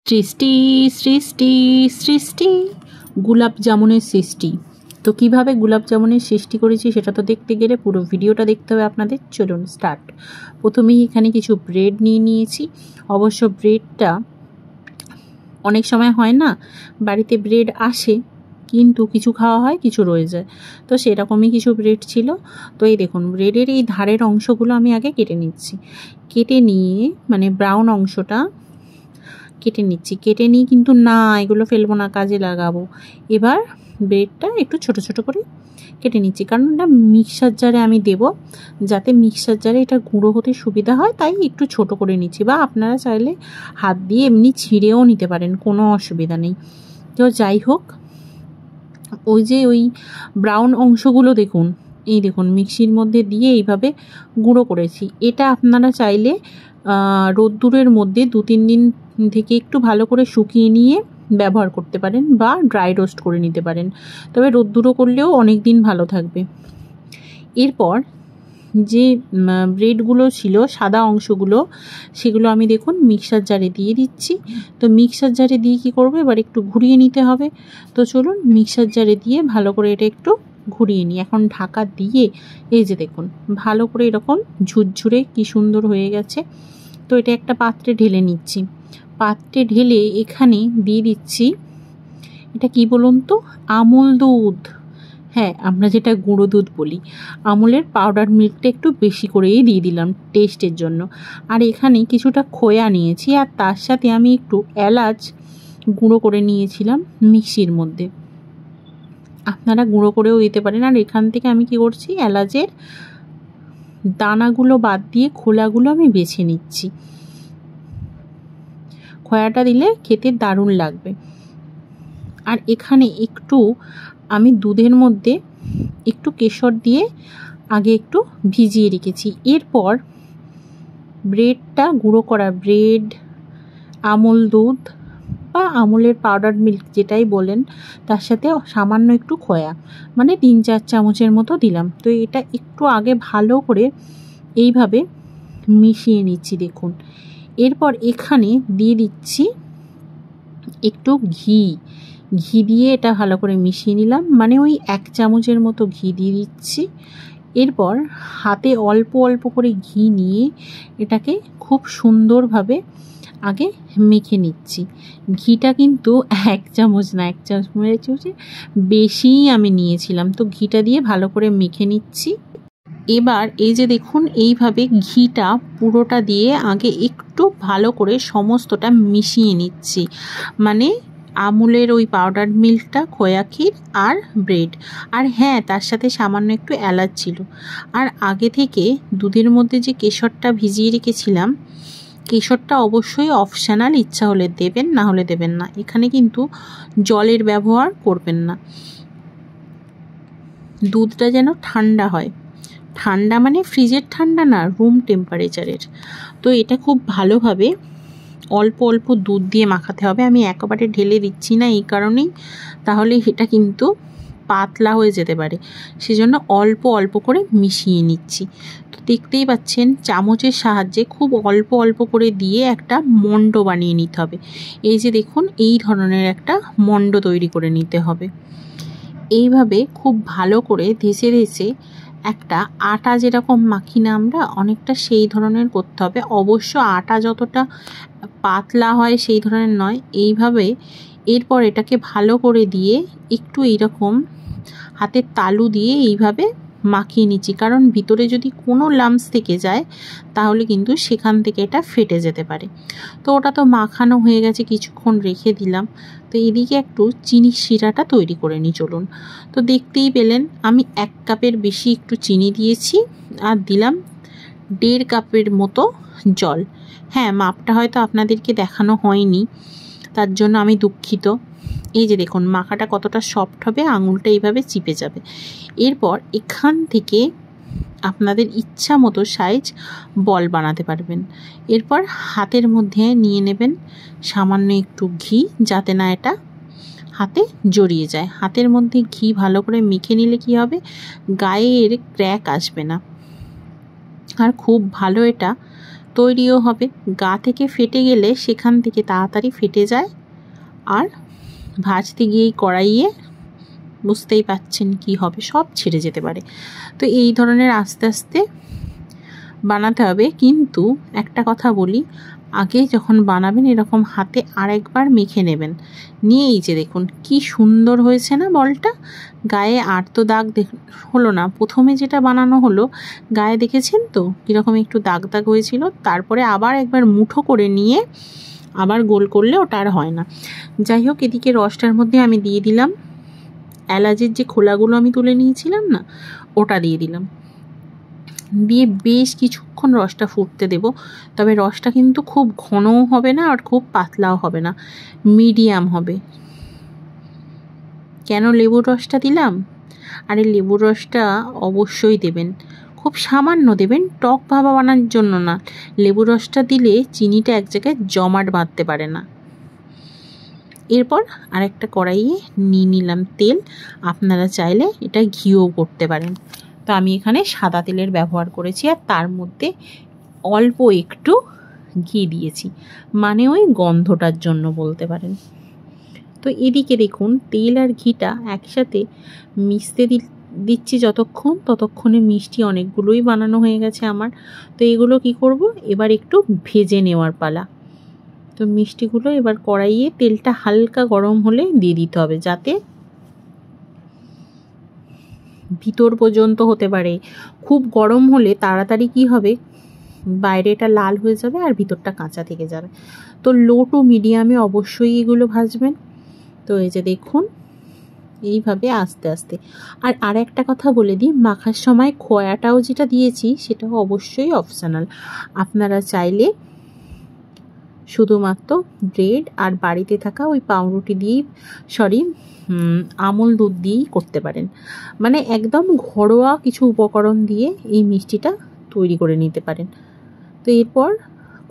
সৃষ্টি সৃষ্টি সৃষ্টি গোলাপ জামুনের সৃষ্টি। তো কিভাবে গোলাপ জামুনের সৃষ্টি করেছি সেটা তো দেখতে গেলে পুরো ভিডিওটা দেখতে হবে আপনাদের। চলুন স্টার্ট। প্রথমেই এখানে কিছু ব্রেড নিয়ে নিয়েছি। অবশ্য ব্রেডটা অনেক সময় হয় না, বাড়িতে ব্রেড আসে কিন্তু কিছু খাওয়া হয় কিছু রয়ে যায়, তো সেরকমই কিছু ব্রেড ছিল। তো এই দেখুন, ব্রেডের এই ধারের অংশগুলো আমি আগে কেটে নিচ্ছি। কেটে নিয়ে মানে ব্রাউন অংশটা কেটে নিচ্ছি। কেটে নিয়ে কিন্তু না, এগুলো ফেলবো না, কাজে লাগাবো। এবার ব্রেডটা একটু ছোট ছোট করে কেটে নিচ্ছি, কারণ এটা মিক্সার জারে আমি দেব, যাতে মিক্সার জারে এটা গুঁড়ো হতে সুবিধা হয়, তাই একটু ছোট করে নিচ্ছি। বা আপনারা চাইলে হাত দিয়ে এমনি ছিঁড়েও নিতে পারেন, কোনো অসুবিধা নেই। তো যাই হোক, ওই ব্রাউন অংশগুলো দেখুন, এই দেখুন মিক্সির মধ্যে দিয়ে এইভাবে গুঁড়ো করেছি। এটা আপনারা চাইলে রোদ্দুরের মধ্যে 2-3 দিন থেকে একটু ভালো করে শুকিয়ে নিয়ে ব্যবহার করতে পারেন, বা ড্রাই রোস্ট করে নিতে পারেন। তবে রোদ্দুরও করলেও অনেক দিন ভালো থাকবে। এরপর যে ব্রেডগুলো ছিল সাদা অংশগুলো, সেগুলো আমি দেখুন মিক্সার জারে দিয়ে দিচ্ছি। তো মিক্সার জারে দিয়ে কী করবো, এবার একটু ঘুরিয়ে নিতে হবে। তো চলুন মিক্সার জারে দিয়ে ভালো করে এটা একটু ঘুরিয়ে নিই। এখন ঢাকা দিয়ে এই যে দেখুন ভালো করে এরকম ঝুরঝুরে কি সুন্দর হয়ে গেছে। তো এটা একটা পাত্রে ঢেলে নিচ্ছি। পাত্রে ঢেলে এখানে দিয়ে দিচ্ছি, এটা কি বলুন তো, আমুল দুধ। হ্যাঁ, আমরা যেটা গুঁড়ো দুধ বলি। আমুলের পাউডার মিল্কটা একটু বেশি করেই দিয়ে দিলাম টেস্টের জন্য। আর এখানে কিছুটা খোয়া নিয়েছি, আর তার সাথে আমি একটু এলাচ গুঁড়ো করে নিয়েছিলাম মিক্সির মধ্যে। আপনারা গুঁড়ো করেও দিতে পারেন। আর এখান থেকে আমি কি করছি, এলাচের দানাগুলো বাদ দিয়ে খোলাগুলো আমি বেছে নিচ্ছি। খোয়াটা দিলে খেতে দারুণ লাগবে। আর এখানে একটু আমি দুধের মধ্যে একটু কেশর দিয়ে আগে একটু ভিজিয়ে রেখেছি। এরপর ব্রেডটা, গুঁড়ো করা ব্রেড, আমুল দুধ বা আমুলের পাউডার মিল্ক যেটাই বলেন, তার সাথে সামান্য একটু খোয়া, মানে 3-4 চামচের মতো দিলাম। তো এটা একটু আগে ভালো করে এইভাবে মিশিয়ে নিচ্ছি দেখুন। এরপর এখানে দিয়ে দিচ্ছি একটু ঘি দিয়ে এটা ভালো করে মিশিয়ে নিলাম, মানে ওই 1 চামচের মতো ঘি দিয়ে দিচ্ছি। এরপর হাতে অল্প অল্প করে ঘি নিয়ে এটাকে খুব সুন্দরভাবে আগে মেখে নিচ্ছি। ঘিটা কিন্তু 1 চামচ না, 1 চামচের বেশিই আমি নিয়েছিলাম। তো ঘিটা দিয়ে ভালো করে মেখে নিচ্ছি। এবার এই যে দেখুন, এইভাবে ঘিটা পুরোটা দিয়ে আগে একটু ভালো করে সমস্তটা মিশিয়ে নিচ্ছি, মানে আমুলের ওই পাউডার মিল্কটা, খোয়া ক্ষীর আর ব্রেড। আর হ্যাঁ, তার সাথে সামান্য একটু এলাচ ছিল। আর আগে থেকে দুধের মধ্যে যে কেশরটা ভিজিয়ে রেখেছিলাম, কেশরটা অবশ্যই অপশনাল, ইচ্ছা হলে দেবেন, না হলে দেবেন না। এখানে কিন্তু জলের ব্যবহার করবেন না। দুধটা যেন ঠান্ডা হয়, ঠান্ডা মানে ফ্রিজের ঠান্ডা না, রুম টেম্পারেচারের। তো এটা খুব ভালোভাবে অল্প অল্প দুধ দিয়ে মাখাতে হবে। আমি একেবারে ঢেলে দিচ্ছি না এই কারণেই, তাহলে এটা কিন্তু পাতলা হয়ে যেতে পারে, সেজন্য অল্প অল্প করে মিশিয়ে নিচ্ছি। তো দেখতেই পাচ্ছেন, চামচের সাহায্যে খুব অল্প অল্প করে দিয়ে একটা মণ্ড বানিয়ে নিতে হবে। এই যে দেখুন, এই ধরনের একটা মণ্ড তৈরি করে নিতে হবে। এইভাবে খুব ভালো করে ধেসে ধেসে একটা আটা যেরকম মাখি না আমরা, অনেকটা সেই ধরনের করতে হবে। অবশ্য আটা যতটা পাতলা হয় সেই ধরনের নয়, এইভাবে। এরপর এটাকে ভালো করে দিয়ে একটু এইরকম হাতের তালু দিয়ে এইভাবে মাখিয়ে নিচ্ছি, কারণ ভিতরে যদি কোনো লাম্পস থেকে যায় তাহলে কিন্তু সেখান থেকে এটা ফেটে যেতে পারে। তো ওটা তো মাখানো হয়ে গেছে, কিছুক্ষণ রেখে দিলাম। তো এদিকে একটু চিনির শিরাটা তৈরি করে নিই, চলুন। তো দেখতেই পেলেন, আমি 1 কাপের বেশি একটু চিনি দিয়েছি, আর দিলাম 1.5 কাপের মতো জল। হ্যাঁ, মাপটা হয়তো আপনাদেরকে দেখানো হয়নি, তার জন্য আমি দুঃখিত। এই যে দেখুন মাখাটা কতটা সফট হবে, আঙুলটা এইভাবে চিপে যাবে। এরপর এখান থেকে আপনাদের ইচ্ছা মতো সাইজ বল বানাতে পারবেন। এরপর হাতের মধ্যে নিয়ে নেবেন সামান্য একটু ঘি, যাতে না এটা হাতে জড়িয়ে যায়। হাতের মধ্যে ঘি ভালো করে মেখে নিলে কি হবে, গায়ের ক্র্যাক আসবে না। আর খুব ভালো এটা তৈরিও হবে। গা থেকে ফেটে গেলে সেখান থেকে তাড়াতাড়ি ফেটে যায়, আর ভাজতে গিয়েই কড়াইয়ে বুঝতেই পাচ্ছেন কি হবে, সব ছেড়ে যেতে পারে। তো এই ধরনের আস্তে আস্তে বানাতে হবে। কিন্তু একটা কথা বলি, আগে যখন বানাবেন এরকম হাতে আরেকবার মেখে নেবেন, নিয়ে এই যে দেখুন কি সুন্দর হয়েছে না বলটা। গায়ে আর তো দাগ হলো না, প্রথমে যেটা বানানো হলো গায়ে দেখেছেন তো কীরকম একটু দাগ দাগ হয়েছিল, তারপরে আবার একবার মুঠো করে নিয়ে আবার গোল করলে ওটা আর হয় না। যাই হোক, এদিকে রসটার মধ্যে আমি দিয়ে দিলাম এলাচের যে খোলাগুলো আমি তুলে নিয়েছিলাম না, ওটা দিয়ে দিলাম। দিয়ে বেশ কিছুক্ষণ রসটা ফুটতে দেব। তবে রসটা কিন্তু খুব ঘনও হবে না আর খুব পাতলাও হবে না, মিডিয়াম হবে। কেন লেবুর রসটা দিলাম? আর এই লেবুর রসটা অবশ্যই দেবেন, খুব সামান্য দেবেন, টক ভাবা বানানোর জন্য না। লেবুর রসটা দিলে চিনিটা এক জায়গায় জমাট বাঁধতে পারে না। এরপর আরেকটা কড়াইয়ে নিয়ে নিলাম তেল। আপনারা চাইলে এটা ঘিও করতে পারেন। তো আমি এখানে সাদা তেলের ব্যবহার করেছি, আর তার মধ্যে অল্প একটু ঘি দিয়েছি, মানে ওই গন্ধটার জন্য বলতে পারেন। তো এদিকে দেখুন তেল আর ঘিটা একসাথে মিশতে দিচ্ছি যতক্ষণ, ততক্ষণে মিষ্টি অনেকগুলোই বানানো হয়ে গেছে আমার। তো এগুলো কি করব, এবার একটু ভেজে নেওয়ার পালা। তো মিষ্টিগুলো এবার কড়াইয়ে তেলটা হালকা গরম হলে দিয়ে দিতে হবে, যাতে ভিতর পর্যন্ত হতে পারে। খুব গরম হলে তাড়াতাড়ি কি হবে, বাইরেটা লাল হয়ে যাবে আর ভিতরটা কাঁচা থেকে যাবে। তো লো টু মিডিয়ামে অবশ্যই এগুলো ভাজবেন। তো এই যে দেখুন এইভাবে আস্তে আস্তে। আর একটা কথা বলে দিই, মাখার সময় খোয়াটাও যেটা দিয়েছি সেটাও অবশ্যই অপশনাল। আপনারা চাইলে শুধুমাত্র ব্রেড আর বাড়িতে থাকা ওই পাউরুটি দিয়েই আমুল দুধ দিয়েই করতে পারেন। মানে একদম ঘরোয়া কিছু উপকরণ দিয়ে এই মিষ্টিটা তৈরি করে নিতে পারেন। তো এরপর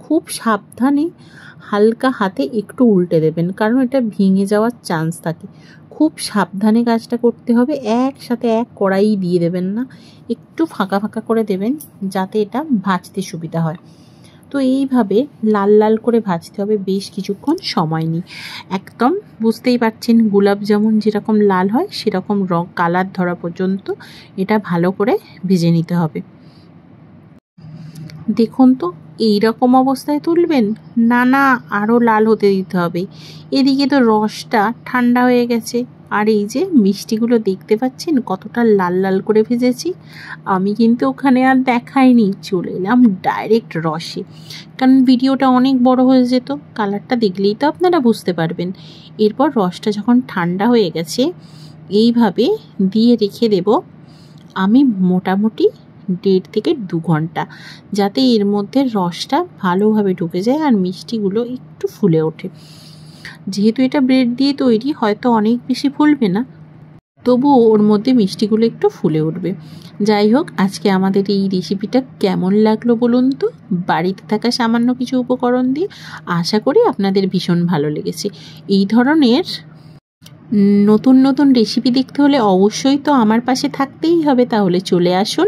খুব সাবধানে হালকা হাতে একটু উল্টে দেবেন, কারণ এটা ভেঙে যাওয়ার চান্স থাকে। খুব সাবধানে কাজটা করতে হবে, একসাথে এক কড়াই দিয়ে দেবেন না, একটু ফাঁকা ফাঁকা করে দেবেন যাতে এটা ভাজতে সুবিধা হয়। তো এইভাবে লাল লাল করে ভাজতে হবে বেশ কিছুক্ষণ সময় নিয়ে। একদম বুঝতেই পারছেন গোলাপ জামুন যেরকম লাল হয় সেরকম রং কালার ধরা পর্যন্ত এটা ভালো করে ভেজে নিতে হবে। দেখুন তো এই রকম অবস্থায় তুলবেন না, আরও লাল হতে দিতে হবে। এদিকে তো রসটা ঠান্ডা হয়ে গেছে, আর এই যে মিষ্টিগুলো দেখতে পাচ্ছেন কতটা লাল লাল করে ভেজেছি। আমি কিন্তু ওখানে আর দেখাইনি, চলে এলাম ডাইরেক্ট রসে, কারণ ভিডিওটা অনেক বড় হয়ে যেত। কালারটা দেখলেই তো আপনারা বুঝতে পারবেন। এরপর রসটা যখন ঠান্ডা হয়ে গেছে এইভাবে দিয়ে রেখে দেব আমি মোটামুটি 1.5 থেকে 2 ঘন্টা, যাতে এর মধ্যে রসটা ভালোভাবে ঢুকে যায় আর মিষ্টিগুলো একটু ফুলে ওঠে। যেহেতু এটা ব্রেড দিয়ে তৈরি, হয়তো অনেক বেশি ফুলবে না, তবুও ওর মধ্যে মিষ্টিগুলো একটু ফুলে উঠবে। যাই হোক, আজকে আমাদের এই রেসিপিটা কেমন লাগলো বলুন তো, বাড়িতে থাকা সামান্য কিছু উপকরণ দিয়ে। আশা করি আপনাদের ভীষণ ভালো লেগেছে। এই ধরনের নতুন নতুন রেসিপি দেখতে হলে অবশ্যই তো আমার পাশে থাকতেই হবে, তাহলে চলে আসুন।